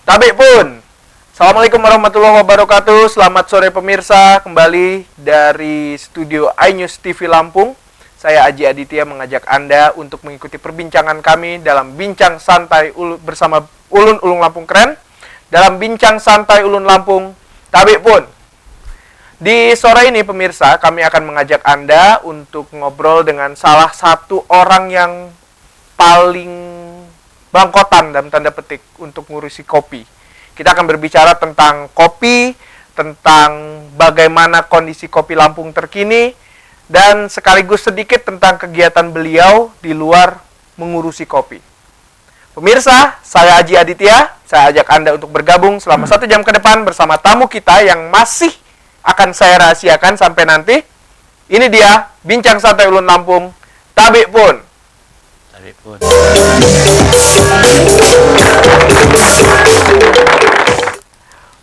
Tabik pun. Assalamualaikum warahmatullahi wabarakatuh. Selamat sore pemirsa, kembali dari studio iNews TV Lampung. Saya Aji Aditya mengajak Anda untuk mengikuti perbincangan kami dalam Bincang Santai bersama Ulun Ulung Lampung Keren. Dalam Bincang Santai Ulun Lampung, Tabik pun. Di sore ini pemirsa, kami akan mengajak Anda untuk ngobrol dengan salah satu orang yang paling bangkotan dalam tanda petik untuk ngurusi kopi. Kita akan berbicara tentang kopi, tentang bagaimana kondisi kopi Lampung terkini, dan sekaligus sedikit tentang kegiatan beliau di luar mengurusi kopi. Pemirsa, saya Aji Aditya, saya ajak Anda untuk bergabung selama 1 jam ke depan bersama tamu kita yang masih akan saya rahasiakan sampai nanti. Ini dia, Bincang Santai Ulun Lampung, Tabik pun.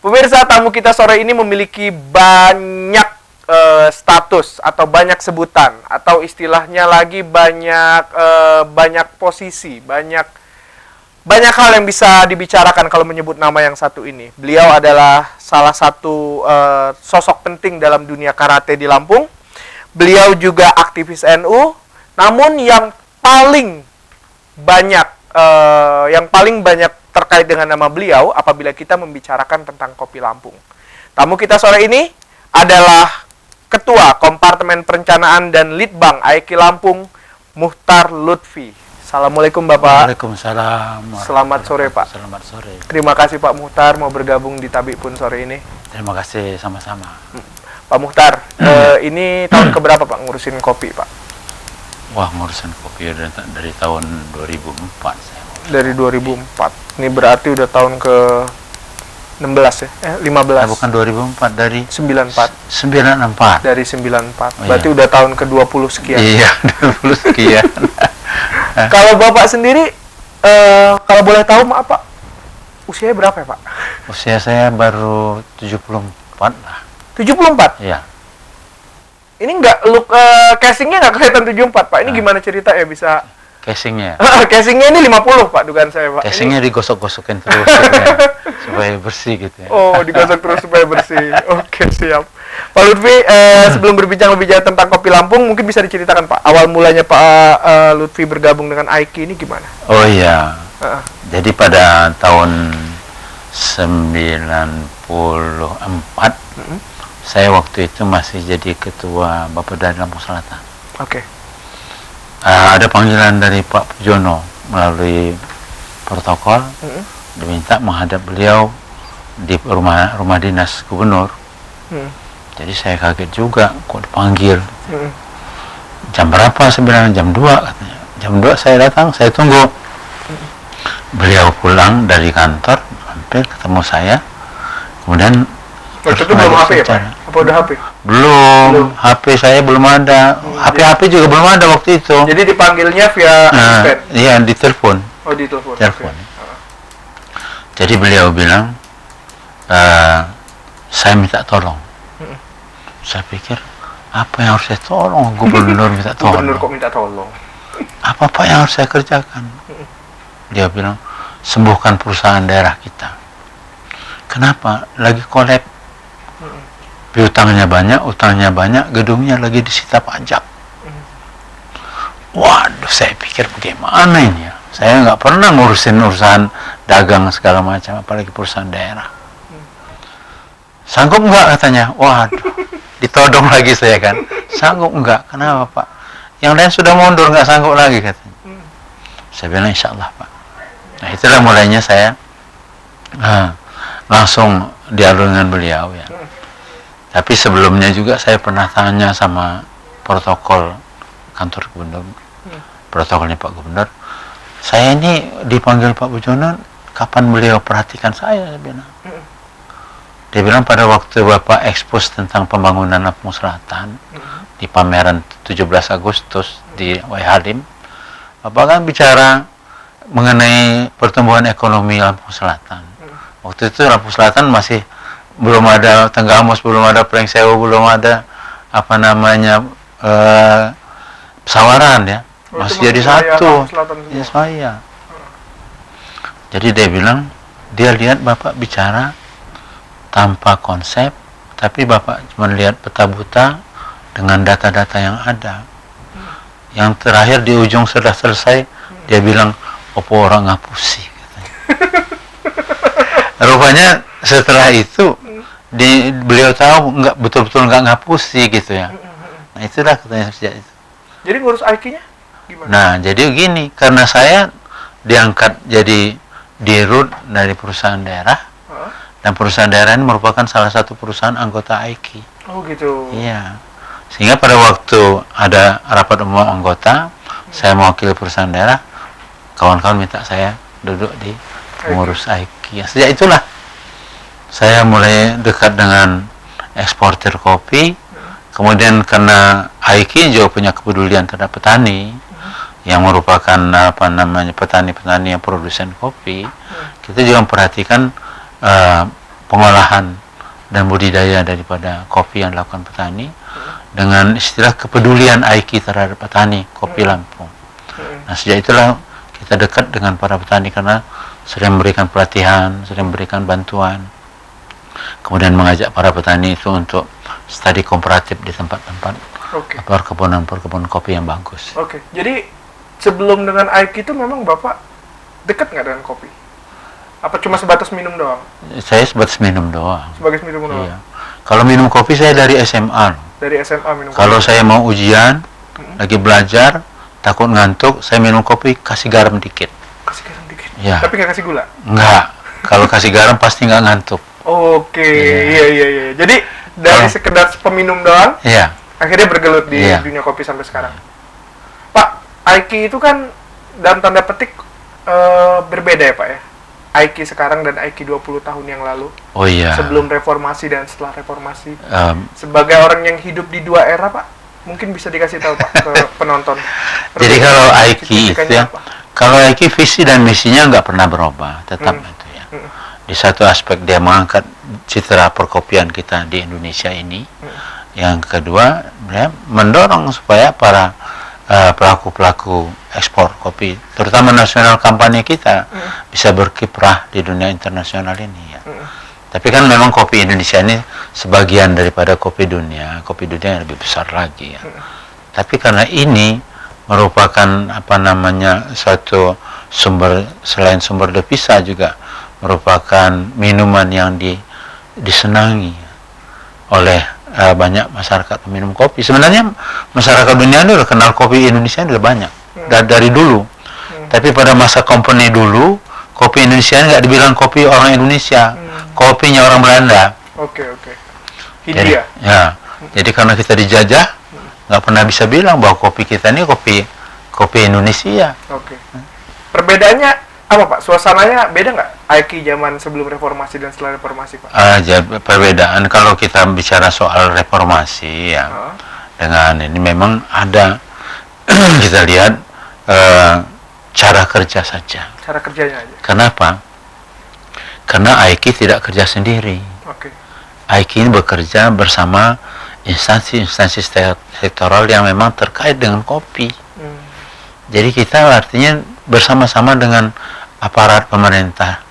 Pemirsa, tamu kita sore ini memiliki banyak status atau banyak sebutan, atau istilahnya lagi banyak posisi, banyak hal yang bisa dibicarakan kalau menyebut nama yang satu ini. Beliau adalah salah satu sosok penting dalam dunia karate di Lampung. Beliau juga aktivis NU, namun yang paling banyak terkait dengan nama beliau apabila kita membicarakan tentang kopi Lampung. Tamu kita sore ini adalah Ketua Kompartemen Perencanaan dan Litbang AEKI Lampung, Muhtar Lutfi. Assalamualaikum Bapak. Waalaikumsalam. Selamat sore Pak. Selamat sore. Terima kasih Pak Muhtar mau bergabung di Tabik pun sore ini. Terima kasih sama-sama. Pak Muhtar, ini tahun keberapa Pak ngurusin kopi Pak? Wah, ngurusin kopi dari tahun 2004 saya. Dari 2004. Ini berarti udah tahun ke 16 ya? 15. Bukan 2004, dari 94. 94. Dari 94. Oh, berarti iya. Udah tahun ke 20 sekian. Iya, 20 sekian. Kalau Bapak sendiri, kalau boleh tahu maaf Pak, usianya berapa ya Pak? Usia saya baru 74 lah. 74? Iya. Ini casingnya nggak kelihatan 74 Pak. Ini gimana cerita ya bisa? Casingnya. Casingnya ini 50 Pak, dugaan saya Pak. Casingnya digosok-gosokin terus gitu ya, supaya bersih gitu ya. Oh, digosok terus supaya bersih. Oke, siap. Pak Lutfi, sebelum berbincang lebih jauh tentang kopi Lampung, mungkin bisa diceritakan Pak, awal mulanya Pak Lutfi bergabung dengan AEKI ini gimana? Oh iya. Jadi pada tahun 94, saya waktu itu masih jadi ketua Bapeda Lampung Selatan. Oke. Ada panggilan dari Pak Pujono melalui protokol, diminta menghadap beliau di rumah dinas gubernur. Jadi saya kaget juga, kok dipanggil. Jam berapa sebenarnya? Jam 2 katanya. Jam 2 saya datang, saya tunggu. Beliau pulang dari kantor, hampir ketemu saya. Kemudian waktu itu belum HP ya Pak? Apa udah HP? Belum. HP saya belum ada. HP juga belum ada waktu itu. Jadi dipanggilnya via handphone? Iya, di telepon. Oh, di telepon. Telepon. Okay. Jadi beliau bilang, saya minta tolong. Saya pikir, apa yang harus saya tolong? Gubernur minta tolong. Gubernur kok minta tolong? Apa yang harus saya kerjakan? Dia bilang, sembuhkan perusahaan daerah kita. Kenapa? Lagi kolab. Utangnya banyak, gedungnya lagi disita pajak. Waduh, saya pikir bagaimana ini ya? Saya nggak pernah ngurusin urusan dagang segala macam, apalagi perusahaan daerah. Sanggup nggak katanya? Waduh, ditodong lagi saya kan. Sanggup nggak? Kenapa Pak? Yang lain sudah mundur, nggak sanggup lagi katanya. Saya bilang insya Allah Pak. Nah itulah mulainya saya langsung dialog dengan beliau ya. Tapi sebelumnya juga saya pernah tanya sama protokol kantor gubernur, protokolnya Pak Gubernur. Saya ini dipanggil Pak Pujono, kapan beliau perhatikan saya bilang. Dia bilang pada waktu Bapak ekspos tentang pembangunan Lampung Selatan di pameran 17 Agustus di Wai Halim, Bapak kan bicara mengenai pertumbuhan ekonomi Lampung Selatan. Waktu itu Lampung Selatan masih belum ada Tenggamus, belum ada Plengsewu, belum ada Pesawaran ya, masih jadi satu. Ya saya. Jadi dia bilang, dia lihat Bapak bicara tanpa konsep, tapi Bapak cuma lihat peta buta dengan data-data yang ada. Yang terakhir di ujung sudah selesai, dia bilang, opo orang ngapusi. Rupanya setelah itu beliau tahu nggak betul-betul nggak ngapusi gitu ya. Nah itulah katanya sejak itu. Jadi ngurus IQ-nya gimana? Nah jadi gini, karena saya diangkat jadi dirut dari perusahaan daerah, dan perusahaan daerah ini merupakan salah satu perusahaan anggota IQ. Oh gitu. Iya. Sehingga pada waktu ada rapat umum anggota, saya mewakili perusahaan daerah, kawan-kawan minta saya duduk di pengurus IQ. Sejak itulah saya mulai dekat dengan eksportir kopi. Kemudian karena IQ juga punya kepedulian terhadap petani, yang merupakan petani-petani yang produsen kopi, kita juga memperhatikan pengolahan dan budidaya daripada kopi yang dilakukan petani dengan istilah kepedulian IQ terhadap petani kopi Lampung. Nah sejak itulah kita dekat dengan para petani karena sering memberikan pelatihan, sering memberikan bantuan, kemudian mengajak para petani itu untuk studi komparatif di tempat-tempat perkebunan kopi yang bagus. Oke, jadi sebelum dengan IQ itu memang Bapak dekat nggak dengan kopi? Apa cuma sebatas minum doang? Saya sebatas minum doang. Sebagai minum doang? Iya. Kalau minum kopi saya dari SMA. Dari SMA minum kopi? Kalau saya mau ujian, lagi belajar, takut ngantuk, saya minum kopi, kasih garam dikit. Kasih garam dikit? Ya. Tapi nggak kasih gula? Enggak. Kalau kasih garam pasti nggak ngantuk. Oke, iya. Jadi dari sekedar peminum doang, akhirnya bergelut di dunia kopi sampai sekarang. Pak, IQ itu kan dalam tanda petik berbeda ya Pak ya? IQ sekarang dan IQ 20 tahun yang lalu. Oh iya. Sebelum reformasi dan setelah reformasi. Sebagai orang yang hidup di dua era Pak, mungkin bisa dikasih tahu Pak ke penonton. Jadi kalau IQ itu ya, kalau IQ visi dan misinya nggak pernah berubah, tetap itu ya. Di satu aspek dia mengangkat citra perkopian kita di Indonesia ini. Yang kedua, dia mendorong supaya para pelaku-pelaku ekspor kopi, terutama nasional kampanye kita, bisa berkiprah di dunia internasional ini ya. Tapi kan memang kopi Indonesia ini sebagian daripada kopi dunia yang lebih besar lagi ya. Tapi karena ini merupakan suatu sumber, selain sumber devisa juga merupakan minuman yang disenangi oleh banyak masyarakat peminum kopi. Sebenarnya masyarakat dunia ini udah kenal kopi Indonesia udah banyak dari dulu. Tapi pada masa company dulu, kopi Indonesia nggak dibilang kopi orang Indonesia, kopinya orang Belanda. Oke. Hindia. Jadi karena kita dijajah, nggak pernah bisa bilang bahwa kopi kita ini kopi Indonesia. Oke. Perbedaannya apa Pak? Suasananya beda nggak? IQ zaman sebelum reformasi dan setelah reformasi Pak? Perbedaan kalau kita bicara soal reformasi ya, dengan ini memang ada kita lihat cara kerja saja. Cara kerjanya aja. Kenapa? Karena IQ tidak kerja sendiri. IQ ini bekerja bersama instansi-instansi sektoral yang memang terkait dengan kopi. Jadi kita artinya bersama-sama dengan aparat pemerintah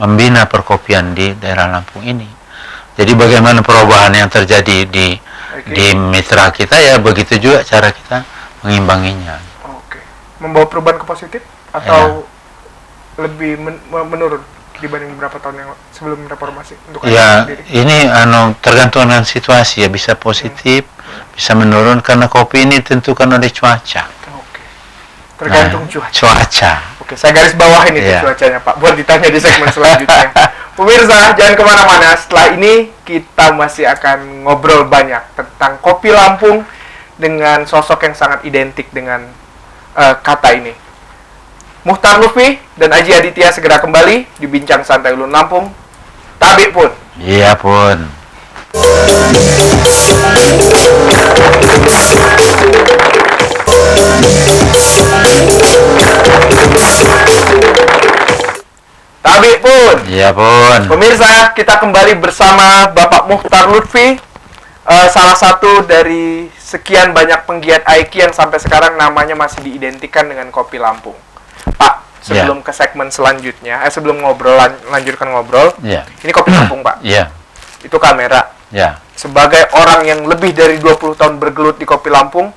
membina perkopian di daerah Lampung ini. Jadi bagaimana perubahan yang terjadi di mitra kita ya begitu juga cara kita mengimbanginya. Membawa perubahan ke positif atau lebih menurun dibanding beberapa tahun yang sebelum reformasi untuk sendiri? Ini tergantung dengan situasi ya, bisa positif, bisa menurun karena kopi ini ditentukan oleh cuaca. Tergantung cuaca. Oke, saya garis bawahin itu cuacanya Pak, buat ditanya di segmen selanjutnya. Pemirsa, jangan kemana-mana. Setelah ini kita masih akan ngobrol banyak tentang kopi Lampung dengan sosok yang sangat identik dengan kata ini. Muhtar Lutfi dan Aji Aditya segera kembali di Bincang Santai Ulun Lampung. Tabik pun. Iya pun. Tabik pun. Iya pun. Pemirsa, kita kembali bersama Bapak Muhtar Lutfi, salah satu dari sekian banyak penggiat IQ yang sampai sekarang namanya masih diidentikan dengan kopi Lampung. Pak, sebelum ke segmen selanjutnya, sebelum lanjutkan ngobrol, ini Kopi Lampung, Pak. Itu kamera. Sebagai orang yang lebih dari 20 tahun bergelut di Kopi Lampung,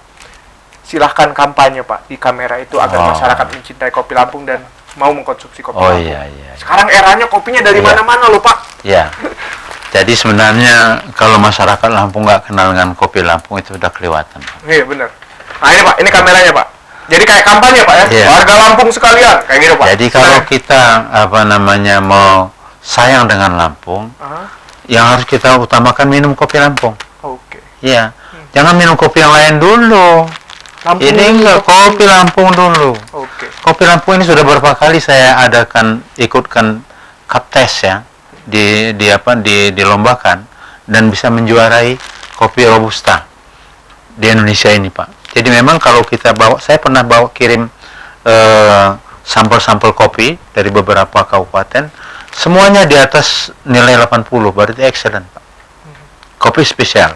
silahkan kampanye, Pak, di kamera itu agar masyarakat mencintai Kopi Lampung dan mau mengkonsumsi kopi Lampung. Sekarang eranya kopinya dari mana-mana loh, Pak. Jadi sebenarnya kalau masyarakat Lampung nggak kenal dengan Kopi Lampung itu udah kelewatan. Iya, benar. Nah, ini Pak, ini kameranya, Pak. Jadi kayak kampanye, Pak, ya. Warga Lampung sekalian, kayak gitu, Pak. Jadi kalau kita mau sayang dengan Lampung, yang harus kita utamakan minum Kopi Lampung. Iya. Jangan minum kopi yang lain dulu. Ini enggak, Kopi Lampung dulu. Kopi Lampung ini sudah berapa kali saya ikutkan kaptes ya. Dilombakan dan bisa menjuarai kopi robusta di Indonesia ini, Pak. Jadi memang kalau kita saya pernah kirim sampel-sampel kopi dari beberapa kabupaten, semuanya di atas nilai 80, berarti excellent, Pak. Kopi spesial.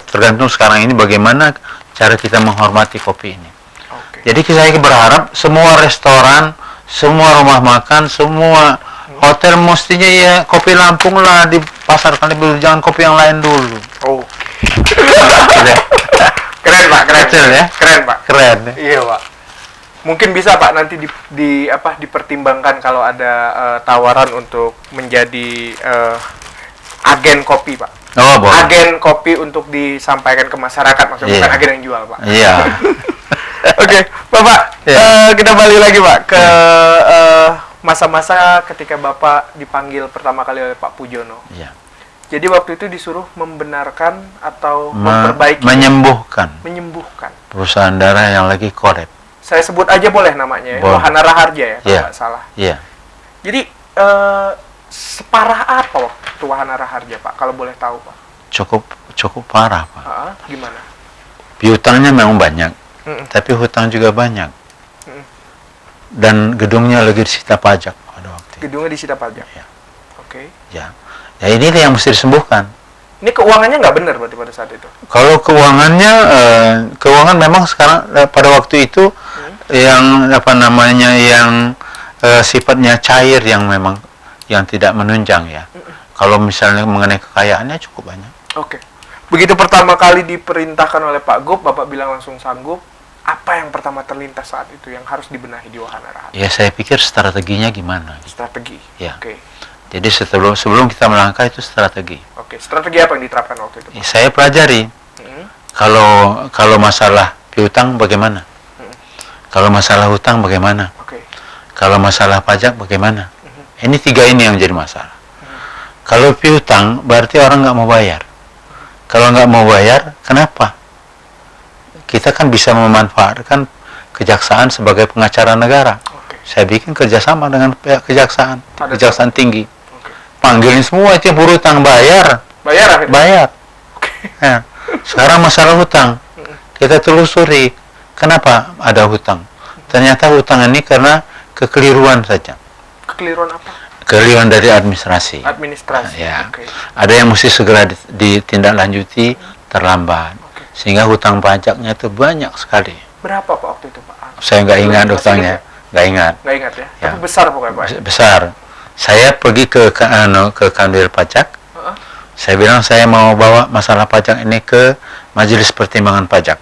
Tergantung sekarang ini bagaimana cara kita menghormati kopi ini. Jadi saya berharap semua restoran, semua rumah makan, semua hotel mestinya ya Kopi Lampung lah dipasarkan dulu, jangan kopi yang lain dulu. Keren, Pak, keren. Ya? Keren, Pak. Keren. Iya, Pak. Mungkin bisa, Pak, nanti dipertimbangkan kalau ada tawaran untuk menjadi agen kopi, Pak. Boleh. Agen kopi untuk disampaikan ke masyarakat, maksudnya bukan agen yang jual, Pak. Oke, Bapak, kita balik lagi, Pak, ke masa-masa ketika Bapak dipanggil pertama kali oleh Pak Pujono. Jadi waktu itu disuruh membenarkan atau memperbaiki, menyembuhkan perusahaan darah yang lagi kolab. Saya sebut aja boleh namanya ya, Wahana Raharja ya, kalau nggak salah. Jadi separah apa waktu Wahana Raharja, Pak, kalau boleh tahu, Pak? Cukup parah, Pak. Gimana? Piutangnya memang banyak, tapi hutang juga banyak. Dan gedungnya lagi disita pajak pada waktu itu. Gedungnya disita pajak. Ya ini yang mesti disembuhkan. Ini keuangannya nggak benar berarti pada saat itu? Kalau keuangannya, keuangan memang sekarang pada waktu itu yang sifatnya cair, yang memang yang tidak menunjang ya. Kalau misalnya mengenai kekayaannya cukup banyak. Begitu pertama kali diperintahkan oleh Pak Gub, Bapak bilang langsung sanggup. Apa yang pertama terlintas saat itu yang harus dibenahi di Wahana Raharja? Ya, saya pikir strateginya gimana. Strategi. Jadi sebelum kita melangkah itu strategi. Strategi apa yang diterapkan waktu itu, Pak? Saya pelajari. Kalau masalah piutang bagaimana? Kalau masalah hutang bagaimana? Kalau masalah pajak bagaimana? Ini 3 ini yang menjadi masalah. Kalau piutang berarti orang nggak mau bayar. Kalau nggak mau bayar, kenapa? Kita kan bisa memanfaatkan kejaksaan sebagai pengacara negara. Saya bikin kerjasama dengan pihak kejaksaan tinggi. Panggilin semua itu berhutang, bayar. Sekarang masalah hutang, kita telusuri kenapa ada hutang. Ternyata hutang ini karena kekeliruan saja. Kekeliruan apa? Kekeliruan dari administrasi. Ada yang mesti segera ditindaklanjuti, terlambat. Sehingga hutang pajaknya itu banyak sekali. Berapa, Pak, waktu itu, Pak? Saya nggak ingat hutangnya. Nggak ingat ya? Tapi besar pokoknya, Pak? Besar. Saya pergi ke Kanwil Pajak. Saya bilang saya mau bawa masalah pajak ini ke Majelis Pertimbangan Pajak.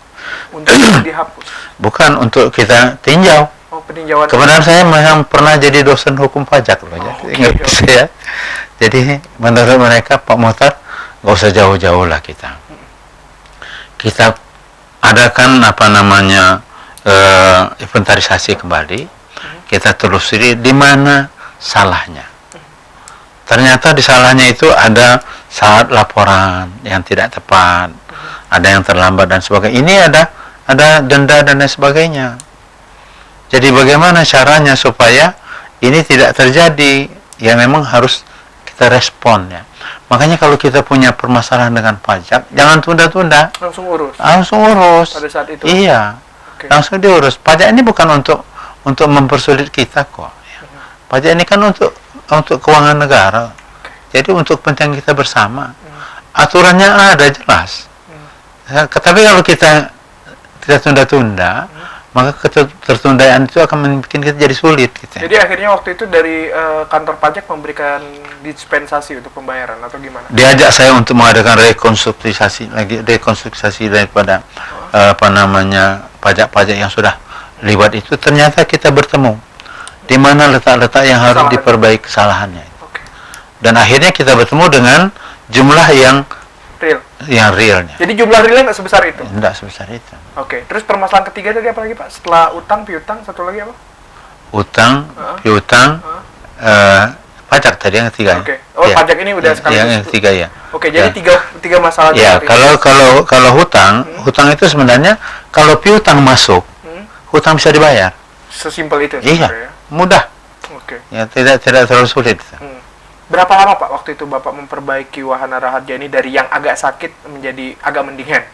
Untuk dihapus? Bukan, untuk kita tinjau. Peninjauan. Kebenaran saya memang pernah jadi dosen hukum pajak loh. Ingat saya. Jadi menurut mereka, Pak Muhtar, nggak usah jauh-jauh lah kita adakan inventarisasi kembali, kita telusuri di mana salahnya. Ternyata di salahnya itu ada saat laporan yang tidak tepat, ada yang terlambat dan sebagainya. Ini ada denda dan lain sebagainya. Jadi bagaimana caranya supaya ini tidak terjadi? Ya memang harus kita respon ya. Makanya kalau kita punya permasalahan dengan pajak, jangan tunda-tunda. Langsung urus. Pada saat itu. Iya. Langsung diurus. Pajak ini bukan untuk mempersulit kita kok. Pajak ini kan untuk keuangan negara. Jadi untuk kepentingan kita bersama. Aturannya ada jelas. Tapi kalau kita tidak tunda-tunda, maka ketertundaan itu akan bikin kita jadi sulit gitu. Jadi akhirnya waktu itu dari kantor pajak memberikan dispensasi untuk pembayaran atau gimana? Diajak saya untuk mengadakan rekonstruksi daripada pajak-pajak yang sudah libat itu. Ternyata kita bertemu di mana letak-letak yang harus diperbaiki kesalahannya. Okay. Dan akhirnya kita bertemu dengan jumlah yang realnya. Jadi jumlah realnya nggak sebesar itu? Nggak sebesar itu. Oke. Terus permasalahan ketiga tadi apa lagi Pak? Setelah utang, piutang, satu lagi apa? Utang, piutang, pajak tadi yang ketiga. Oke. Oh ya. Pajak ini udah sekali. Yang ketiga ya. Oke. Jadi tiga masalah. Ya kalau hutang itu sebenarnya kalau piutang masuk, hutang bisa dibayar. Sesimpel itu. Iya. Ya? Mudah. Oke. Ya tidak terlalu sulit. Berapa lama Pak waktu itu Bapak memperbaiki wahana Raharja ini dari yang agak sakit menjadi agak mendingan?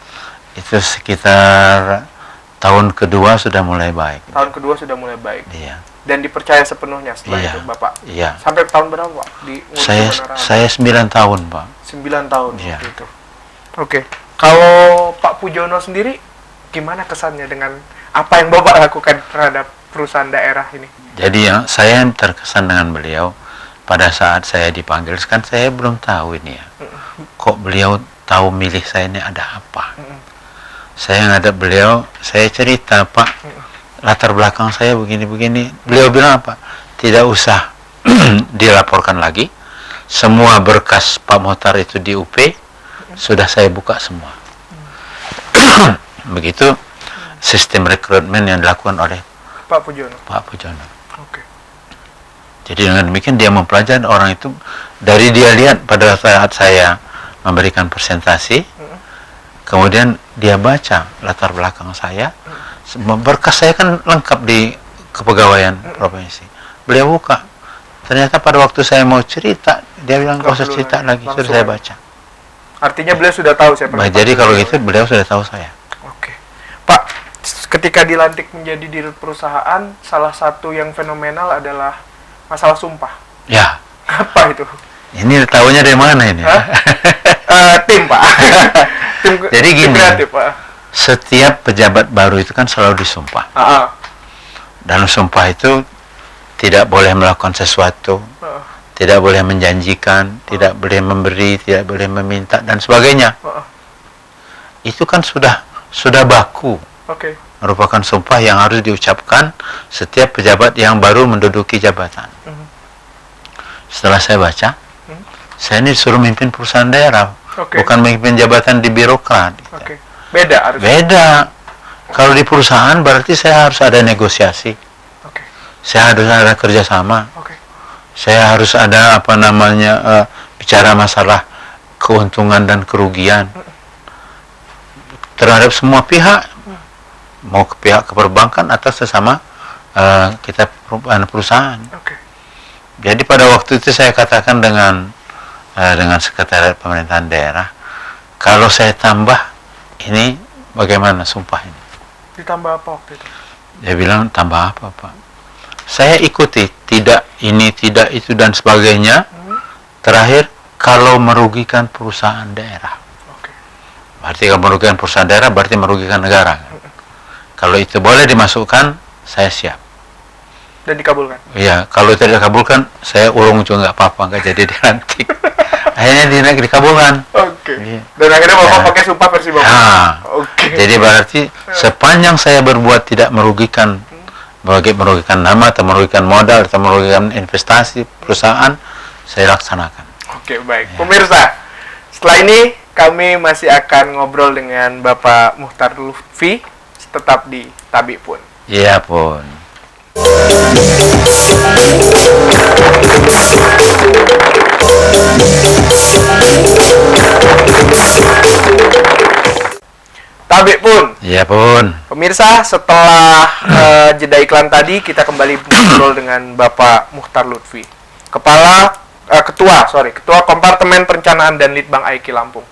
Itu sekitar tahun kedua sudah mulai baik. Tahun kedua sudah mulai baik. Iya. Dan dipercaya sepenuhnya setelah itu Bapak. Iya. Sampai tahun berapa Pak? Saya 9 tahun Pak. 9 tahun iya. waktu itu. Oke. Kalau Pak Pujono sendiri gimana kesannya dengan apa yang Bapak lakukan terhadap perusahaan daerah ini? Jadi saya terkesan dengan beliau. Pada saat saya dipanggil, kan saya belum tahu ini ya. Kok beliau tahu milih saya ini ada apa? Saya ngadep beliau, saya cerita, Pak, latar belakang saya begini-begini. Beliau bilang apa? Tidak usah dilaporkan lagi. Semua berkas Pak Muhtar itu di UP, sudah saya buka semua. Begitu sistem rekrutmen yang dilakukan oleh Pak Pujono. Oke. Jadi dengan demikian dia mempelajari orang itu, dari dia lihat pada saat saya memberikan presentasi, kemudian dia baca latar belakang saya, berkas saya kan lengkap di kepegawaian provinsi. Beliau buka, ternyata pada waktu saya mau cerita, dia bilang nggak usah cerita lagi, sudah saya baca. Artinya beliau sudah tahu siapa. Jadi kalau gitu beliau sudah tahu saya. Oke, Pak, ketika dilantik menjadi dirut perusahaan, salah satu yang fenomenal adalah masalah sumpah. Ya. Apa itu? Ini tahunya dari mana ini? Tim Pak. Tim jadi gini, kreatif, Pak. Setiap pejabat baru itu kan selalu disumpah. Dalam sumpah itu tidak boleh melakukan sesuatu, tidak boleh menjanjikan, tidak boleh memberi, tidak boleh meminta dan sebagainya. Itu kan sudah baku. Oke. Merupakan sumpah yang harus diucapkan setiap pejabat yang baru menduduki jabatan. Setelah saya baca, saya ini disuruh memimpin perusahaan daerah, bukan memimpin jabatan di birokrat. Beda. Beda. Kalau di perusahaan berarti saya harus ada negosiasi. Saya harus ada kerjasama. Saya harus ada bicara masalah keuntungan dan kerugian terhadap semua pihak, mau ke pihak keperbankan atau sesama kita perusahaan. Jadi pada waktu itu saya katakan dengan sekretariat pemerintahan daerah, kalau saya tambah ini bagaimana sumpah ini? Ditambah apa waktu itu? Dia bilang tambah apa Pak? Saya ikuti, tidak ini, tidak itu dan sebagainya. Terakhir, kalau merugikan perusahaan daerah. Berarti kalau merugikan perusahaan daerah berarti merugikan negara. Kalau itu boleh dimasukkan, saya siap. Dan dikabulkan? Iya, kalau tidak dikabulkan, saya urung juga nggak apa-apa, nggak jadi dilantik. Akhirnya dikabulkan. Iya. Dan akhirnya Bapak pakai sumpah versi Bapak? Jadi berarti sepanjang saya berbuat tidak merugikan nama atau merugikan modal atau merugikan investasi perusahaan, saya laksanakan. Baik. Pemirsa, setelah ini kami masih akan ngobrol dengan Bapak Muhtar Lutfi, tetap di Tabi Pun. Iya Pun. Tabi Pun. Iya Pun. Pemirsa, setelah jeda iklan tadi, kita kembali ngobrol dengan Bapak Muhtar Lutfi, Ketua Kompartemen Perencanaan dan Litbang AIK Lampung.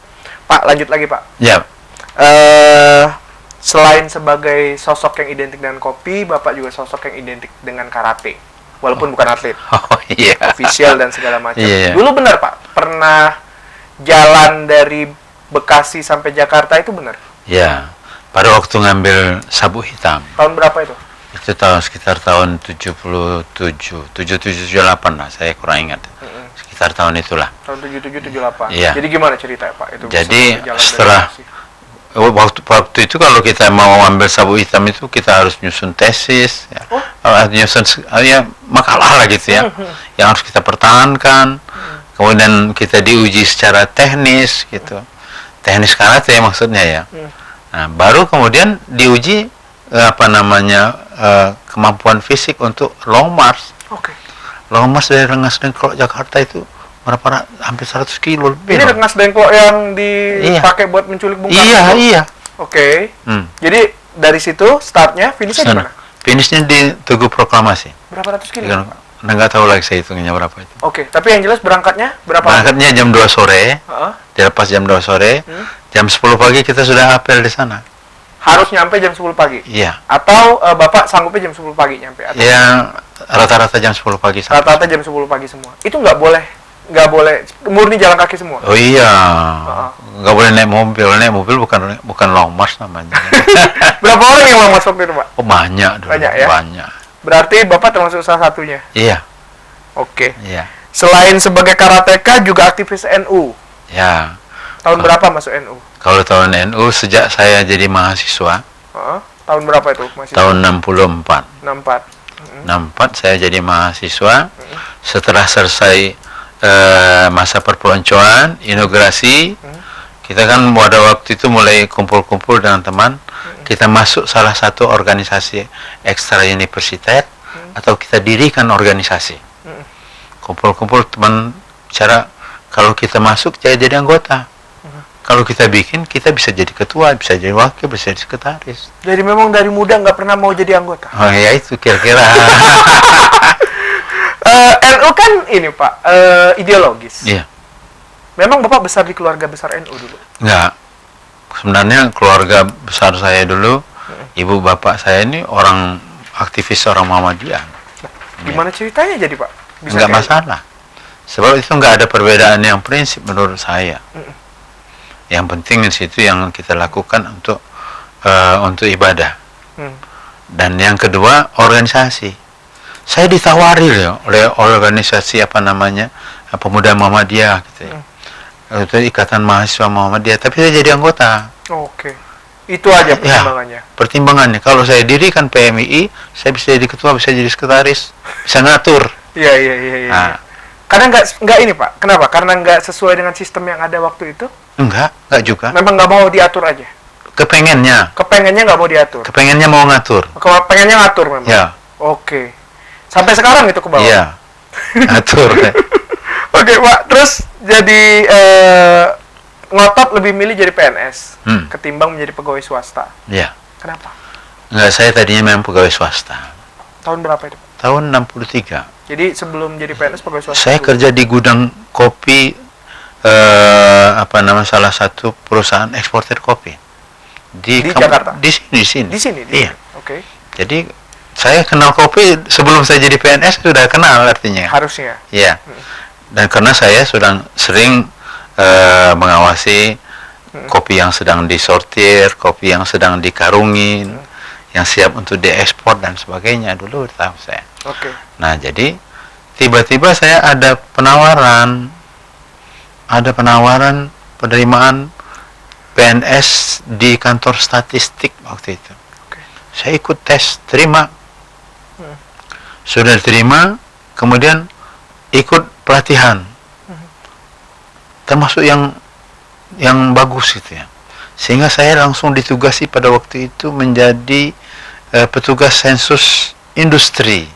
Pak, lanjut lagi Pak. Ya. Selain sebagai sosok yang identik dengan kopi, Bapak juga sosok yang identik dengan karate. Walaupun bukan atlet. Ofisial dan segala macam. Dulu benar Pak, pernah jalan dari Bekasi sampai Jakarta itu benar? Ya. pada waktu ngambil sabuk hitam. Tahun berapa itu? Itu sekitar tahun 77, 78 lah, saya kurang ingat. Sekitar tahun itulah. Tahun 77, 78. Iya. Jadi gimana ceritanya Pak? Itu jadi jalan setelah waktu itu kalau kita mau ambil sabuk hitam itu kita harus nyusun tesis, ya. Nyusun ya makalah lah gitu ya, yang harus kita pertahankan. Kemudian kita diuji secara teknis gitu, teknis karate ya maksudnya ya. Nah, baru kemudian diuji kemampuan fisik untuk long march. Oke. Long march dari Rengas Dengklok Jakarta itu hampir 100 kilo lebih. Ini Rengas Dengklok yang dipakai buat menculik Bung Karno? Iya, iya. Oke. Jadi dari situ startnya, finishnya di mana? Finishnya di Tugu Proklamasi. Berapa ratus kilo? Nggak tahu lagi saya hitungnya berapa itu. Oke, tapi yang jelas berangkatnya berapa? Berangkatnya jam 2 sore. Dilepas jam 2 sore. Jam 10 pagi kita sudah apel di sana. Harus nyampe jam 10 pagi? Iya. Atau Bapak sanggupnya jam 10 pagi nyampe? Atau ya, rata-rata jam 10 pagi. Rata-rata jam 10 pagi semua. Itu nggak boleh murni jalan kaki semua? Oh iya. Nggak boleh naik mobil. Naik mobil bukan long march namanya. Berapa orang yang long march waktu itu, Pak? Oh, banyak dulu. Banyak ya? Banyak. Berarti Bapak termasuk salah satunya? Iya. Oke. Iya. Selain sebagai karateka juga aktivis NU. Ya. Tahun berapa masuk NU? Kalau tahun NU sejak saya jadi mahasiswa. Tahun berapa itu mahasiswa? Tahun 64. 64. 64 saya jadi mahasiswa. Setelah selesai masa perpeloncoan, inaugurasi, kita kan pada waktu itu mulai kumpul-kumpul dengan teman. Kita masuk salah satu organisasi ekstra universitas atau kita dirikan organisasi. Kumpul-kumpul teman cara kalau kita masuk jadi anggota. Kalau kita bikin, kita bisa jadi ketua, bisa jadi wakil, bisa jadi sekretaris. Jadi memang dari muda nggak pernah mau jadi anggota? Oh ya itu kira-kira. NU kan ini Pak, ideologis. Iya. Memang Bapak besar di keluarga besar NU dulu? Enggak. Sebenarnya keluarga besar saya dulu, ibu bapak saya ini orang aktivis, orang Muhammadiyah. Gimana ceritanya jadi Pak? Enggak masalah. Sebab itu enggak ada perbedaan yang prinsip menurut saya. Yang penting di situ yang kita lakukan untuk ibadah. Dan yang kedua organisasi. Saya ditawari oleh organisasi Pemuda Muhammadiyah gitu ya. Itu Ikatan Mahasiswa Muhammadiyah, tapi saya jadi anggota. Oke. Itu aja pertimbangannya. Ya, pertimbangannya kalau saya dirikan PMII, saya bisa jadi ketua, bisa jadi sekretaris, bisa ngatur. Iya. Nah. Karena nggak ini Pak. Kenapa? Karena nggak sesuai dengan sistem yang ada waktu itu? Enggak juga. Memang nggak mau diatur aja? Kepengennya nggak mau diatur? Kepengennya mau ngatur. Pengennya ngatur memang? Ya. Oke. Sampai sekarang itu ke bawah? Iya. Ngatur. Oke Pak, terus jadi ngotot lebih milih jadi PNS ketimbang menjadi pegawai swasta. Iya. Kenapa? Enggak, saya tadinya memang pegawai swasta. Tahun berapa itu? Tahun 63. Jadi sebelum jadi PNS pegawai swasta? Saya kerja di gudang kopi, salah satu perusahaan eksportir kopi di Jakarta. Di sini. Iya. Oke. Jadi saya kenal kopi sebelum saya jadi PNS, sudah kenal artinya. Harusnya. Iya. Dan karena saya sudah sering mengawasi kopi yang sedang disortir, kopi yang sedang dikarungin, yang siap untuk diekspor dan sebagainya dulu tahu saya. Oke. Nah, jadi tiba-tiba saya ada penawaran penerimaan PNS di kantor statistik waktu itu. Oke. Saya ikut tes, terima. Sudah terima, kemudian ikut pelatihan. Termasuk yang bagus gitu ya. Sehingga saya langsung ditugasi pada waktu itu menjadi petugas sensus industri.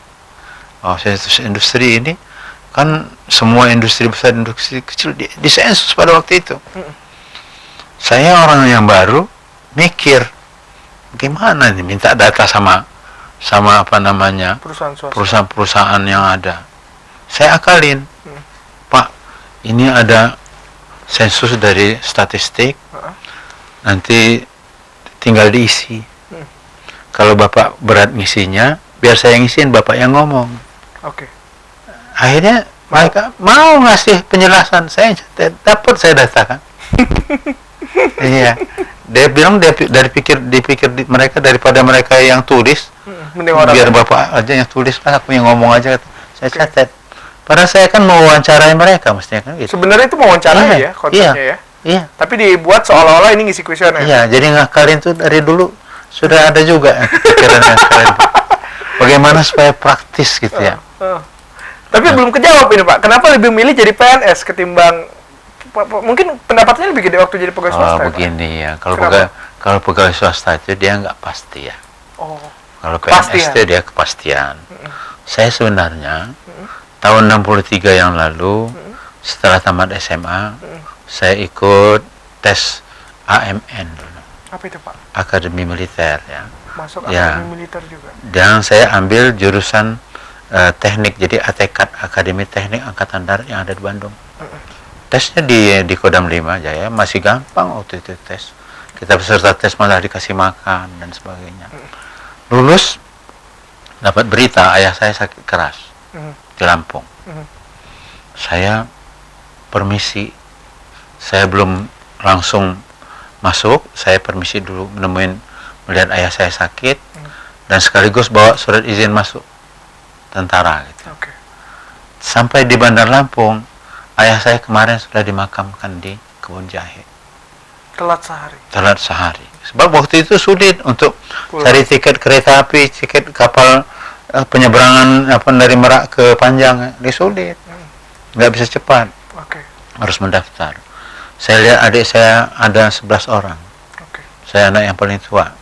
Sensus industri ini kan semua industri besar, industri kecil di sensus pada waktu itu. Saya orang yang baru mikir gimana nih minta data sama perusahaan-perusahaan yang ada. Saya akalin, Pak, ini ada sensus dari statistik, nanti tinggal diisi. Kalau Bapak berat ngisinya, biar saya ngisiin, Bapak yang ngomong. Oke. Akhirnya mereka mau ngasih penjelasan, saya dapat, saya datakan. Iya. Dia bilang mereka daripada mereka yang tulis, biar bapak aja yang tulis lah, aku yang ngomong aja. Saya catat. Padahal saya kan mau wawancarai mereka mestinya kan gitu. Sebenarnya itu mau wawancarai ya konsepnya ya. Iya. Tapi dibuat seolah-olah ini ngisi kuesioner. Iya, jadi ngakalin tuh dari dulu sudah ada juga pikiran ngakalin. Bagaimana supaya praktis gitu ya. Tapi belum kejawab ini Pak. Kenapa lebih milih jadi PNS ketimbang mungkin pendapatnya lebih gede waktu jadi pegawai swasta? Begini ya. Kalau pegawai swasta itu dia nggak pasti ya. Kalau PNS itu dia kepastian. Saya sebenarnya tahun 63 yang lalu setelah tamat SMA saya ikut tes AMN dulu. Apa itu Pak? Akademi Militer ya. Masuk Akademi Militer juga. Dan saya ambil jurusan teknik, jadi ATK, Akademi Teknik Angkatan Darat yang ada di Bandung. Tesnya di Kodam 5 Jaya, masih gampang waktu itu tes. Kita peserta tes malah dikasih makan dan sebagainya. Lulus dapat berita ayah saya sakit keras di Lampung. Saya permisi, saya belum langsung masuk, saya permisi dulu melihat ayah saya sakit dan sekaligus bawa surat izin masuk tentara gitu. Sampai di Bandar Lampung, ayah saya kemarin sudah dimakamkan di Kebun Jahe. Telat sehari. Sebab waktu itu sulit untuk cari tiket kereta api, tiket kapal penyeberangan dari Merak ke Panjang, sulit. Nggak bisa cepat. Harus mendaftar. Saya lihat adik saya ada 11 orang. Saya anak yang paling tua.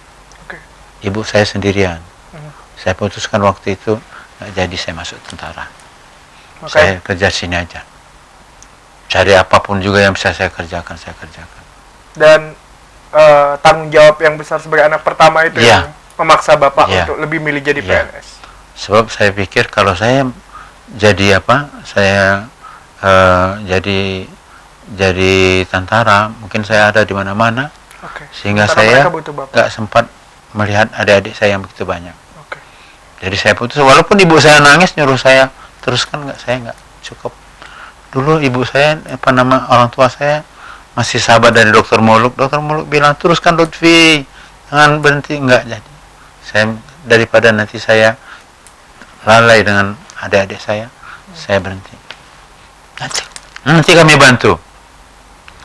Ibu saya sendirian. Saya putuskan waktu itu nggak jadi saya masuk tentara. Saya kerja sini aja. Cari apapun juga yang bisa saya kerjakan. Dan tanggung jawab yang besar sebagai anak pertama itu yang memaksa Bapak untuk lebih milih jadi PNS. Sebab saya pikir kalau saya jadi jadi tentara, mungkin saya ada di mana-mana, sehingga saya nggak sempat melihat adik-adik saya yang begitu banyak. Jadi saya putus, walaupun ibu saya nangis nyuruh saya teruskan, saya nggak cukup. Dulu ibu saya, orang tua saya masih sahabat dari Dokter Muluk bilang teruskan Lutfi, jangan berhenti, nggak jadi. Saya daripada nanti saya lalai dengan adik-adik saya berhenti. Nanti kami bantu.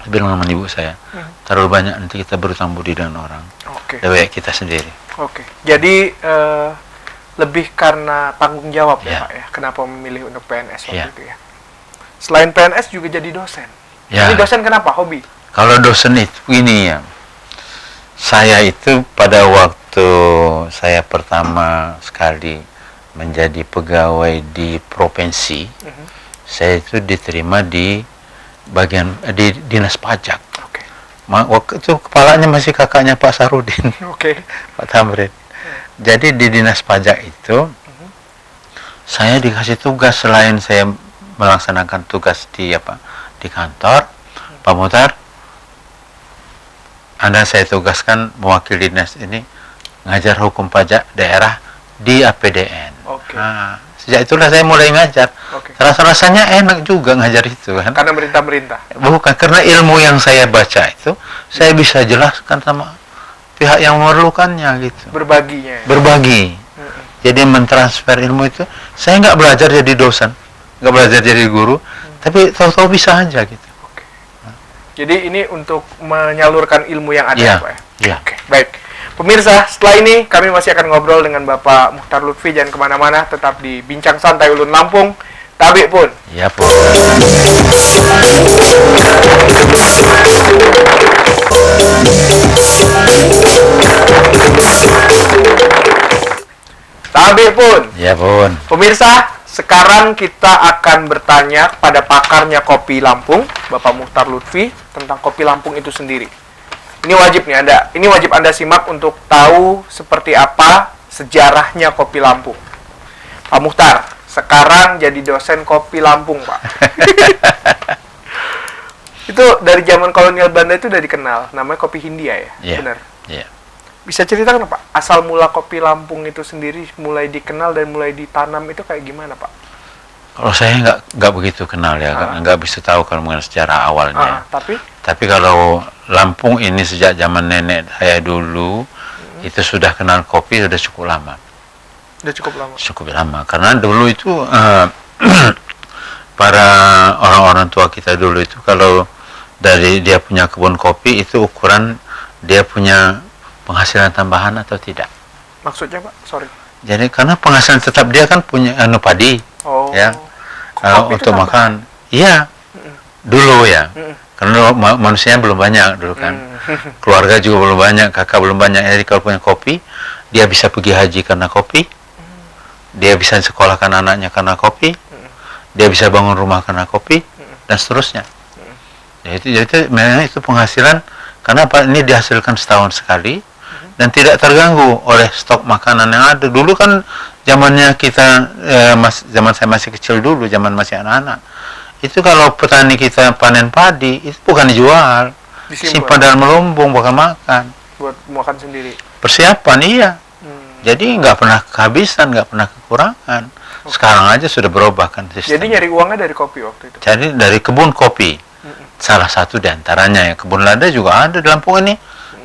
Bilang sama ibu saya, terlalu banyak nanti kita berutang budi dengan orang. Lebih baik kita sendiri. Jadi lebih karena tanggung jawab ya Pak ya. Kenapa memilih untuk PNS waktu itu ya? Selain PNS juga jadi dosen. Ini dosen kenapa? Hobi? Kalau dosen itu gini ya. Saya itu pada waktu saya pertama sekali menjadi pegawai di provinsi, saya itu diterima di bagian di dinas pajak. Waktu itu kepalanya masih kakaknya Pak Sarudin, Pak Tamrin. Jadi di dinas pajak itu saya dikasih tugas, selain saya melaksanakan tugas di kantor, Pak Muhtar, saya tugaskan mewakili dinas ini ngajar hukum pajak daerah di APDN. Nah, sejak itulah saya mulai ngajar. Rasanya enak juga ngajar itu kan. Karena merintah. Bukan, karena ilmu yang saya baca itu saya bisa jelaskan sama pihak yang memerlukannya gitu. Berbagi. Jadi mentransfer ilmu itu, saya nggak belajar jadi dosen, nggak belajar jadi guru, tapi tahu-tahu bisa aja gitu. Jadi ini untuk menyalurkan ilmu yang ada, Pak ya? Iya. Baik. Pemirsa, setelah ini kami masih akan ngobrol dengan Bapak Muchtar Lutfi. Jangan kemana-mana, tetap di Bincang Santai Ulun Lampung. Tabik pun. Ya pun. Tabik pun. Ya pun. Pemirsa, sekarang kita akan bertanya pada pakarnya kopi Lampung, Bapak Muchtar Lutfi, tentang kopi Lampung itu sendiri. Ini wajib Anda simak untuk tahu seperti apa sejarahnya kopi Lampung. Pak Muchtar, sekarang jadi dosen kopi Lampung, Pak. Itu dari zaman kolonial Belanda itu udah dikenal, namanya kopi Hindia ya? Benar? Iya. Bisa ceritakan Pak, asal mula kopi Lampung itu sendiri mulai dikenal dan mulai ditanam itu kayak gimana Pak? Kalau saya nggak begitu kenal ya, nggak bisa tahu kalau mengenai sejarah awalnya. Tapi kalau Lampung ini sejak zaman nenek saya dulu itu sudah kenal kopi sudah cukup lama. Udah cukup lama. Cukup lama karena dulu itu para orang-orang tua kita dulu itu kalau dari dia punya kebun kopi itu ukuran dia punya penghasilan tambahan atau tidak. Maksudnya Pak? Sorry. Jadi karena penghasilan tetap dia kan punya padi, ya, untuk makan. Iya, dulu ya. Karena manusianya belum banyak dulu kan. Keluarga juga belum banyak, kakak belum banyak. Jadi kalau punya kopi, dia bisa pergi haji karena kopi. Dia bisa sekolahkan anaknya karena kopi. Dia bisa bangun rumah karena kopi dan seterusnya. Jadi memang itu penghasilan karena apa? Ini dihasilkan setahun sekali dan tidak terganggu oleh stok makanan yang ada. Dulu kan zamannya kita zaman saya masih kecil dulu, zaman masih anak-anak. Itu kalau petani kita panen padi, itu bukan dijual, simpan dalam lumbung, bukan makan. Buat makan sendiri. Persiapan, iya. Jadi nggak pernah kehabisan, nggak pernah kekurangan. Sekarang aja sudah berubah kan sistem. Jadi nyari uangnya dari kopi waktu itu? Jadi dari kebun kopi. Salah satu diantaranya ya. Kebun lada juga ada di Lampung ini.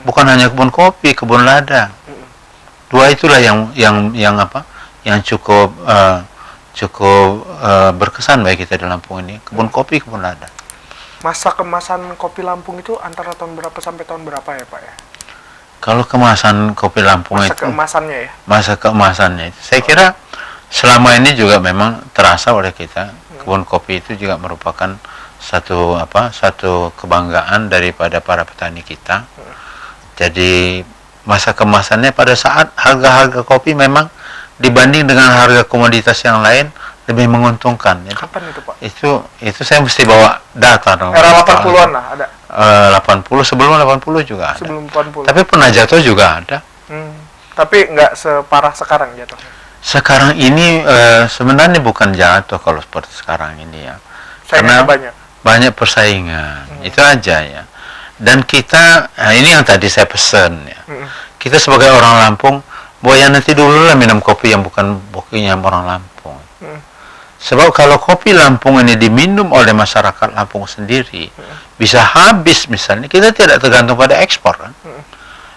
Bukan hanya kebun kopi, kebun lada. Dua itulah yang apa? Yang cukup berkesan bagi kita di Lampung ini, kebun kopi, kebun lada. Masa kemasan kopi Lampung itu antara tahun berapa sampai tahun berapa ya Pak ya? Kalau kemasan kopi Lampung masa itu keemasannya ya? Masa keemasannya itu saya kira selama ini juga memang terasa oleh kita. Kebun kopi itu juga merupakan satu kebanggaan daripada para petani kita. Jadi masa kemasannya pada saat harga-harga kopi memang dibanding dengan harga komoditas yang lain lebih menguntungkan. Kapan itu Pak? Itu saya mesti bawa data dong. Era 80-an lah ada. 80 sebelum 80 juga ada. Sebelum 80. Tapi pernah jatuh juga ada. Tapi nggak separah sekarang jatuhnya. Sekarang ini sebenarnya bukan jatuh kalau seperti sekarang ini ya. Karena banyak persaingan. Itu aja ya. Dan kita ini yang tadi saya pesan ya. Kita sebagai orang Lampung ya nanti dulu lah minum kopi yang bukan kopinya orang Lampung. Sebab kalau kopi Lampung ini diminum oleh masyarakat Lampung sendiri, bisa habis misalnya, kita tidak tergantung pada ekspor kan.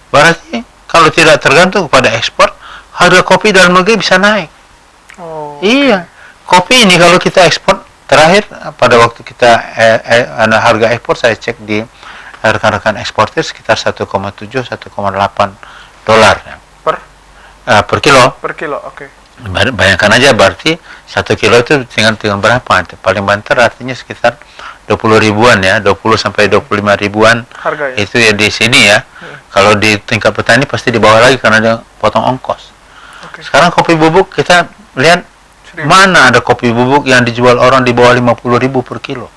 Berarti kalau tidak tergantung pada ekspor, harga kopi dalam negeri bisa naik. Iya, kopi ini kalau kita ekspor, terakhir pada waktu kita harga ekspor saya cek di rekan-rekan eksportir sekitar 1,7 $1,8 ya. Per kilo. Per kilo, oke. Bayangkan aja berarti 1 kilo itu tinggal berapa? Paling banter artinya sekitar 20 ribuan ya, 20 sampai 25 ribuan. Harga ya? Itu ya di sini ya. Kalau di tingkat petani pasti di bawah lagi karena dia potong ongkos. Sekarang kopi bubuk kita lihat mana ada kopi bubuk yang dijual orang di bawah 50 ribu per kilo.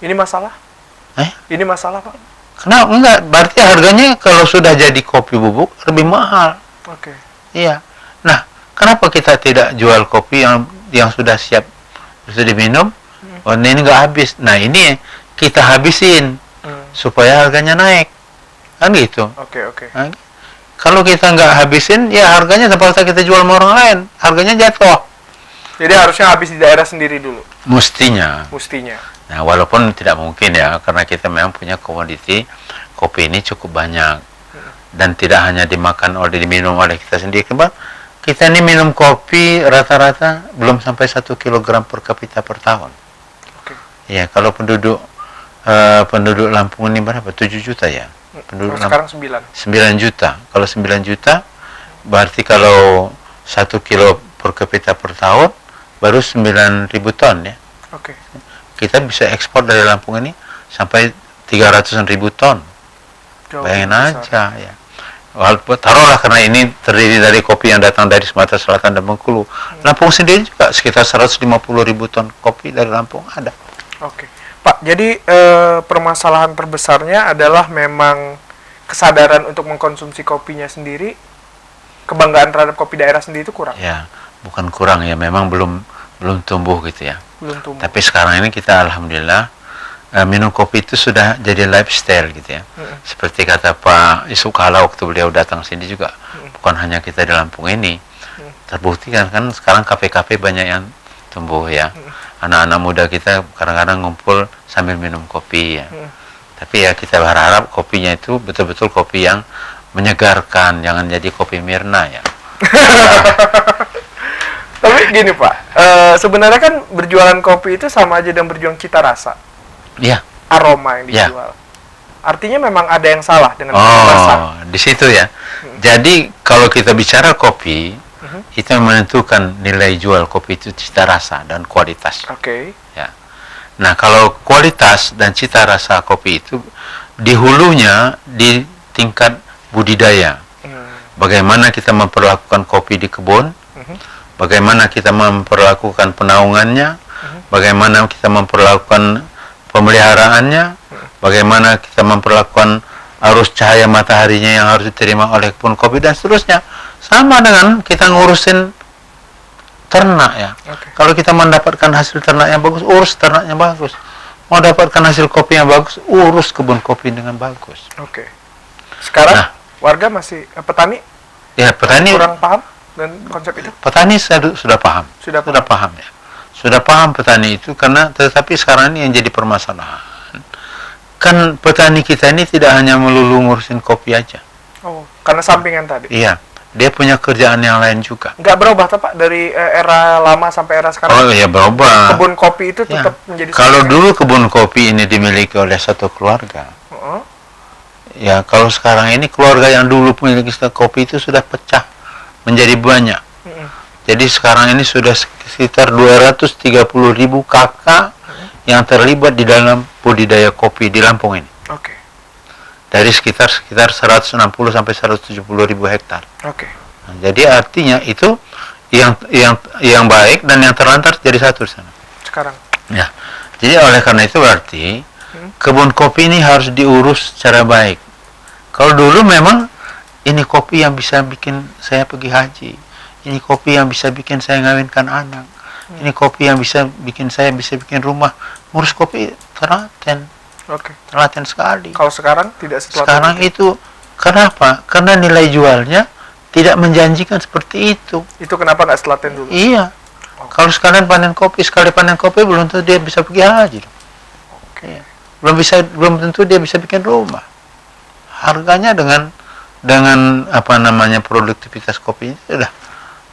Ini masalah? Ini masalah Pak? Kenapa? Enggak, berarti harganya kalau sudah jadi kopi bubuk lebih mahal. Iya. Nah, kenapa kita tidak jual kopi yang sudah siap bisa diminum? Ini nggak habis. Nah, ini kita habisin supaya harganya naik. Kan gitu. Nah, kalau kita nggak habisin, ya harganya terpaksa kita jual sama orang lain. Harganya jatuh. Jadi harusnya habis di daerah sendiri dulu. Mestinya. Nah, walaupun tidak mungkin ya, karena kita memang punya komoditi kopi ini cukup banyak. Dan tidak hanya diminum oleh kita sendiri. Kita ini minum kopi rata-rata belum sampai 1 kilogram per kapita per tahun. Ya, kalau penduduk Lampung ini berapa? 7 juta ya? Penduduk sekarang 9 juta. Kalau 9 juta, berarti kalau 1 kilo per kapita per tahun, baru 9.000 ton ya. Kita bisa ekspor dari Lampung ini sampai 300.000 ton. Bayangin aja ya. Taruhlah karena ini terdiri dari kopi yang datang dari Sumatera Selatan dan Bengkulu. Lampung sendiri juga sekitar 150.000 ton kopi dari Lampung ada. Pak, jadi permasalahan terbesarnya adalah memang kesadaran untuk mengkonsumsi kopinya sendiri, kebanggaan terhadap kopi daerah sendiri itu kurang. Ya, bukan kurang ya, memang belum tumbuh gitu ya. Belum tumbuh. Tapi sekarang ini kita alhamdulillah minum kopi itu sudah jadi lifestyle gitu ya. Seperti kata Pak Yusuf Kala waktu beliau datang sini juga, bukan hanya kita di Lampung ini. Terbukti kan sekarang kafe-kafe banyak yang tumbuh ya. Anak-anak muda kita kadang-kadang ngumpul sambil minum kopi ya. Tapi ya kita berharap kopinya itu betul-betul kopi yang menyegarkan, jangan jadi kopi Mirna ya. Tapi gini Pak, sebenarnya kan berjualan kopi itu sama aja dengan berjualan cita rasa. Iya. Aroma yang Ya. dijual. Artinya memang ada yang salah dengan cita rasa. Oh, di situ ya. Jadi kalau kita bicara kopi, itu yang menentukan nilai jual kopi itu cita rasa dan kualitas. Oke. Ya. Nah, kalau kualitas dan cita rasa kopi itu di hulunya di tingkat budidaya. Bagaimana kita memperlakukan kopi di kebun, bagaimana kita memperlakukan penaungannya, bagaimana kita memperlakukan pemeliharaannya, bagaimana kita memperlakukan arus cahaya mataharinya yang harus diterima oleh kebun kopi dan seterusnya. Sama dengan kita ngurusin ternak ya. Kalau kita mendapatkan hasil ternak yang bagus, urus ternaknya bagus. Mau dapatkan hasil kopi yang bagus, urus kebun kopi dengan bagus. Oke. Sekarang warga masih petani Ya, petani kurang paham dan konsep itu. petani sudah paham. Sudah Paham ya. Sudah paham petani itu karena tetapi sekarang ini yang jadi permasalahan. Kan petani kita ini tidak hanya melulu ngurusin kopi aja. Oh, karena sampingan tadi. Iya. Dia punya kerjaan yang lain juga. Nggak berubah toh Pak dari era lama sampai era sekarang? Oh iya, berubah. Kebun kopi itu Ya. tetap menjadi Kalau sampingan? dulu kebun kopi ini dimiliki oleh satu keluarga. Heeh. Ya, kalau sekarang ini keluarga yang dulu memiliki kopi itu sudah pecah menjadi banyak. Jadi sekarang ini sudah sekitar 230.000 kakak yang terlibat di dalam budidaya kopi di Lampung ini. Oke. Dari sekitar 160 sampai 170.000 hektar. Oke. Nah, jadi artinya itu yang baik dan yang terlantar jadi satu di sana. Sekarang. Ya. Jadi oleh karena itu berarti kebun kopi ini harus diurus secara baik. Kalau dulu memang ini kopi yang bisa bikin saya pergi haji. Ini kopi yang bisa bikin saya ngawinkan anak. Ini kopi yang bisa bikin saya bisa bikin rumah. Ngurus kopi telaten. Oke. Telaten sekali. Kalau sekarang tidak setelah Sekarang itu kenapa? Karena nilai jualnya tidak menjanjikan seperti itu. itu kenapa nggak selaten dulu? Iya. Kalau sekalian panen kopi, sekali panen kopi belum tentu dia bisa pergi haji. Iya. Belum tentu dia bisa bikin rumah. Harganya dengan apa namanya produktivitas kopi itu sudah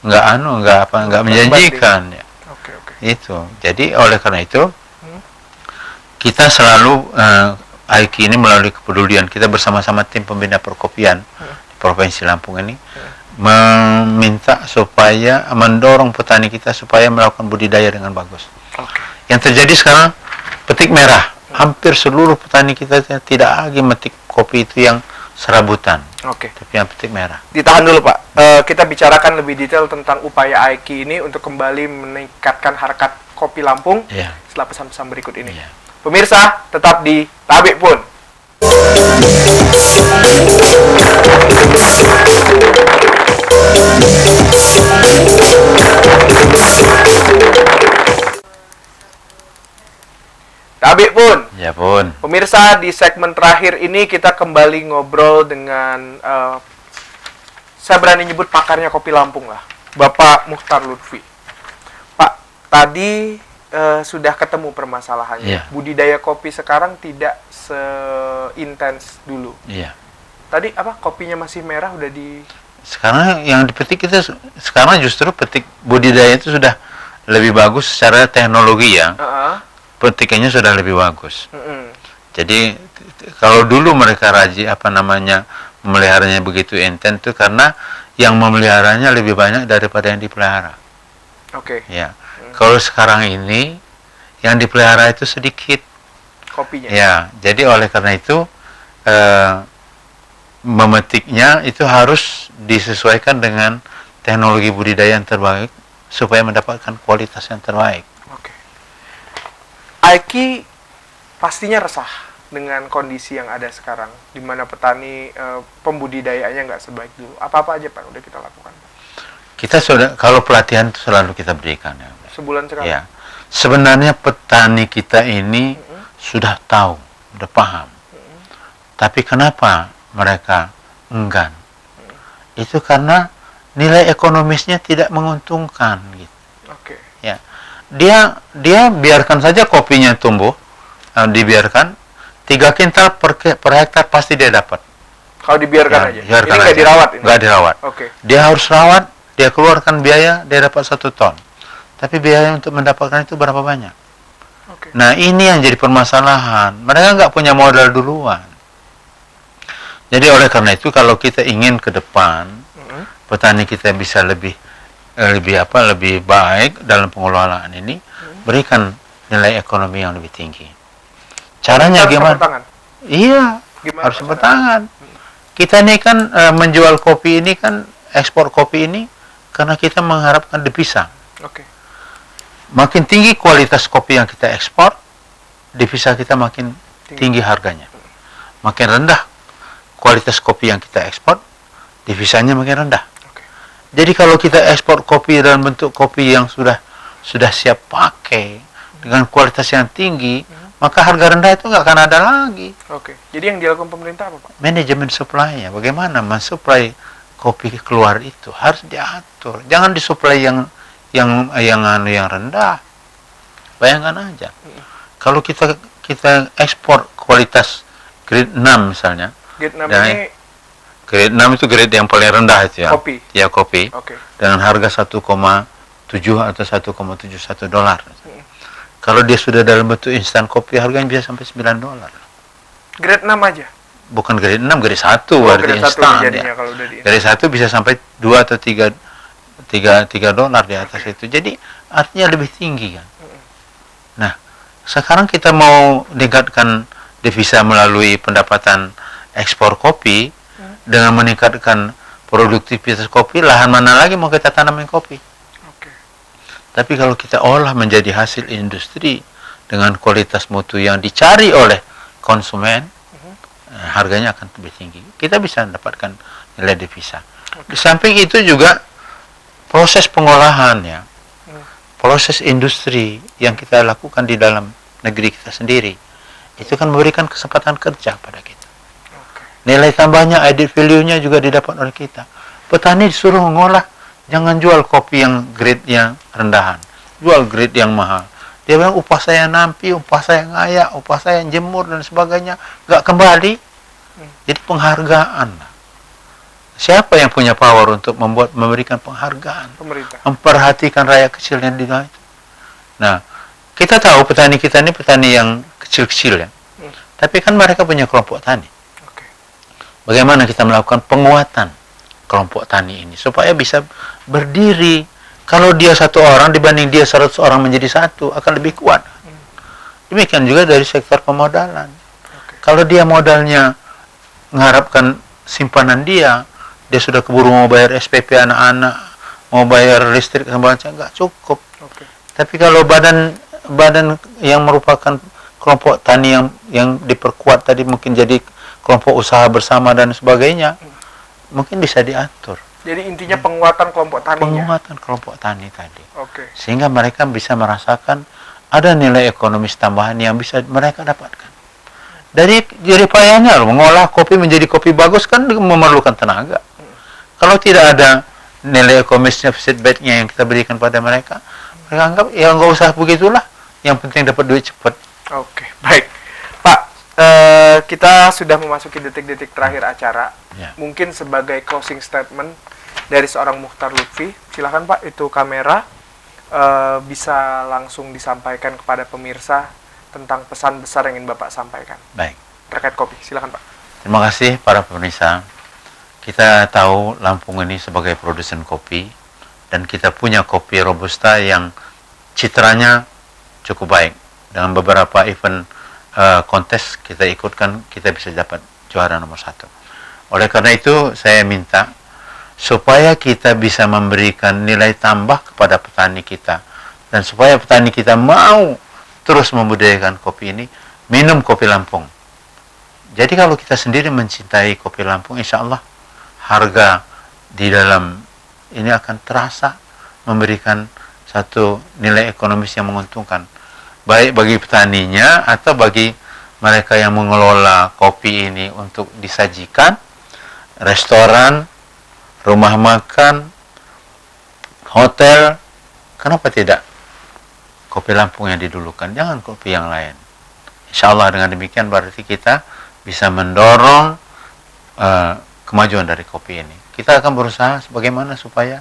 nggak menjanjikan ya. Oke. Itu. Jadi oleh karena itu kita selalu AIKI ini melalui kepedulian kita bersama-sama tim pembina perkopian di Provinsi Lampung ini meminta supaya mendorong petani kita supaya melakukan budidaya dengan bagus. Oke. Yang terjadi sekarang petik merah. Hampir seluruh petani kita tidak lagi metik kopi itu yang serabutan, Oke. tapi yang petik merah. Ditahan dulu Pak. Kita bicarakan lebih detail tentang upaya AIKI ini untuk kembali meningkatkan harkat kopi Lampung Iya. setelah pesan-pesan berikut ini. Iya. Pemirsa, tetap di Tabik Pun. Tabik Pun. Ya pun. Pemirsa, di segmen terakhir ini kita kembali ngobrol dengan saya berani nyebut pakarnya kopi Lampung lah, Bapak Mukhtar Lutfi. Pak, tadi sudah ketemu permasalahannya. Iya. Budidaya kopi sekarang tidak seintens dulu. Iya. Tadi apa? Kopinya masih merah udah di Sekarang yang dipetik kita sekarang justru petik budidaya itu sudah lebih bagus secara teknologi ya. Petikannya sudah lebih bagus. Jadi kalau dulu mereka memeliharanya begitu intens itu karena yang memeliharanya lebih banyak daripada yang dipelihara. Oke. Ya. Kalau sekarang ini yang dipelihara itu sedikit. Kopinya. Ya. Jadi oleh karena itu memetiknya itu harus disesuaikan dengan teknologi budidaya yang terbaik supaya mendapatkan kualitas yang terbaik. Oke. AIKI pastinya resah dengan kondisi yang ada sekarang, di mana petani pembudidayaannya nggak sebaik dulu. Apa-apa aja Pak udah kita lakukan? Kita sudah, kalau pelatihan itu selalu kita berikan ya. Sebulan sekali? Ya. Sebenarnya petani kita ini sudah tahu, sudah paham. Tapi kenapa mereka enggan? Itu karena nilai ekonomisnya tidak menguntungkan gitu. Oke. Ya. Dia biarkan saja kopinya tumbuh, dibiarkan, 3 kintal per hektar pasti dia dapat. Kalau dibiarkan aja. Biarkan Ini nggak aja. dirawat ini. Nggak dirawat. Oke. Dia harus rawat, dia keluarkan biaya, dia dapat 1 ton. Tapi biaya untuk mendapatkan itu berapa banyak? Oke. Nah, ini yang jadi permasalahan. Mereka nggak punya modal duluan. Jadi oleh karena itu, kalau kita ingin ke depan, petani kita bisa lebih baik dalam pengelolaan ini, berikan nilai ekonomi yang lebih tinggi. Caranya gimana? Iya, Gimana harus bertangan. Kita ini kan menjual kopi ini kan, ekspor kopi ini karena kita mengharapkan devisa. Oke. Makin tinggi kualitas kopi yang kita ekspor, devisa kita makin tinggi harganya. Makin rendah kualitas kopi yang kita ekspor, devisanya makin rendah. Oke. Jadi kalau kita ekspor kopi dalam bentuk kopi yang sudah siap pakai dengan kualitas yang tinggi, maka harga rendah itu nggak akan ada lagi. Oke. Jadi yang dilakukan pemerintah apa, Pak? Manajemen supply-nya, bagaimana mensuplai kopi keluar itu harus diatur. Jangan disuplai yang rendah. Bayangkan aja. Kalau kita ekspor kualitas grade 6 misalnya. Grade 6 dan ini grade 6 itu grade yang paling rendah itu ya. kopi. Ya, kopi. Oke. Dengan harga 1,7 atau 1,71 dolar. Kalau dia sudah dalam bentuk instan kopi, harganya bisa sampai 9 dolar. Grade 6 aja. Bukan grade 6, grade 1 Grade grade 1 instan. jadinya Ya. kalau udah di. Grade 1 bisa sampai 2 atau 3 dolar di atas itu. Jadi artinya lebih tinggi kan. Nah, sekarang kita mau meningkatkan devisa melalui pendapatan ekspor kopi dengan meningkatkan produktivitas kopi, lahan mana lagi mau kita tanamin kopi? Oke. Tapi kalau kita olah menjadi hasil industri dengan kualitas mutu yang dicari oleh konsumen, harganya akan lebih tinggi. Kita bisa mendapatkan nilai devisa. Di samping itu juga proses pengolahan ya, proses industri yang kita lakukan di dalam negeri kita sendiri, itu kan memberikan kesempatan kerja pada kita. Nilai tambahnya, added value-nya juga didapat oleh kita. Petani disuruh mengolah, jangan jual kopi yang grade yang rendahan, jual grade yang mahal. Dia bilang upah saya nampi, upah saya ngayak, upah saya jemur dan sebagainya, nggak kembali. Jadi penghargaan. Siapa yang punya power untuk memberikan penghargaan? Pemerintah. Memperhatikan rakyat kecil yang di dalam itu. Nah, kita tahu petani kita ini petani yang kecil-kecil ya. Tapi kan mereka punya kelompok tani. Oke. Bagaimana kita melakukan penguatan kelompok tani ini supaya bisa berdiri? Kalau dia 1 orang dibanding dia 100 orang menjadi 1 akan lebih kuat. Demikian juga dari sektor pemodalan. Kalau dia modalnya mengharapkan simpanan dia sudah keburu mau bayar SPP anak-anak, mau bayar listrik dan macam, nggak cukup. Tapi kalau badan yang merupakan kelompok tani yang diperkuat tadi, mungkin jadi kelompok usaha bersama dan sebagainya, mungkin bisa diatur. Jadi intinya penguatan kelompok taninya. Penguatan kelompok tani tadi. Oke. Sehingga mereka bisa merasakan ada nilai ekonomis tambahan yang bisa mereka dapatkan. Dari jerih payahnya loh, mengolah kopi menjadi kopi bagus kan memerlukan tenaga. Kalau tidak ada nilai ekonomisnya, feedbacknya yang kita berikan pada mereka, mereka anggap ya nggak usah begitulah, yang penting dapat duit cepat. Oke, baik. Pak, kita sudah memasuki detik-detik terakhir acara. Ya. Mungkin sebagai closing statement dari seorang Muchtar Lutfi, silakan Pak, itu kamera bisa langsung disampaikan kepada pemirsa tentang pesan besar yang ingin Bapak sampaikan. Baik. Terkait kopi, silakan Pak. Terima kasih para pemirsa. Kita tahu Lampung ini sebagai produsen kopi, dan kita punya kopi Robusta yang citranya cukup baik. Dengan beberapa event kontes kita ikutkan, kita bisa dapat juara nomor 1. Oleh karena itu, saya minta supaya kita bisa memberikan nilai tambah kepada petani kita, dan supaya petani kita mau terus membudidayakan kopi ini, minum kopi Lampung. Jadi kalau kita sendiri mencintai kopi Lampung, insya Allah harga di dalam ini akan terasa memberikan satu nilai ekonomis yang menguntungkan, baik bagi petaninya atau bagi mereka yang mengelola kopi ini untuk disajikan, restoran, rumah makan, hotel. Kenapa tidak kopi Lampung yang didulukan, jangan kopi yang lain? Insya Allah dengan demikian berarti kita bisa mendorong kemajuan dari kopi ini. Kita akan berusaha bagaimana supaya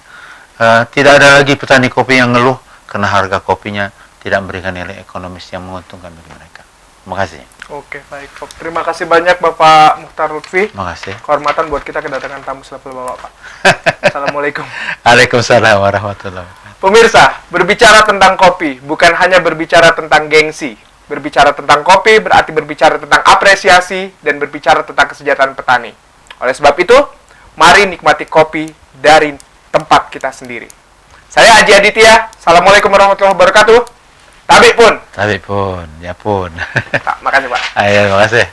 tidak ada lagi petani kopi yang ngeluh karena harga kopinya tidak memberikan nilai ekonomis yang menguntungkan bagi mereka. Terima kasih. Oke, baik. Terima kasih banyak Bapak Mukhtar Lutfi. Terima kasih. Kehormatan buat kita kedatangan tamu selevel Bapak. Assalamualaikum. Waalaikumsalam warahmatullahi wabarakatuh. Pemirsa, berbicara tentang kopi bukan hanya berbicara tentang gengsi. Berbicara tentang kopi berarti berbicara tentang apresiasi dan berbicara tentang kesejahteraan petani. Oleh sebab itu, mari nikmati kopi dari tempat kita sendiri. Saya Aji Aditya. Assalamualaikum warahmatullahi wabarakatuh. Tabik pun. Ya pun. Makasih Pak. Ayo, terima kasih.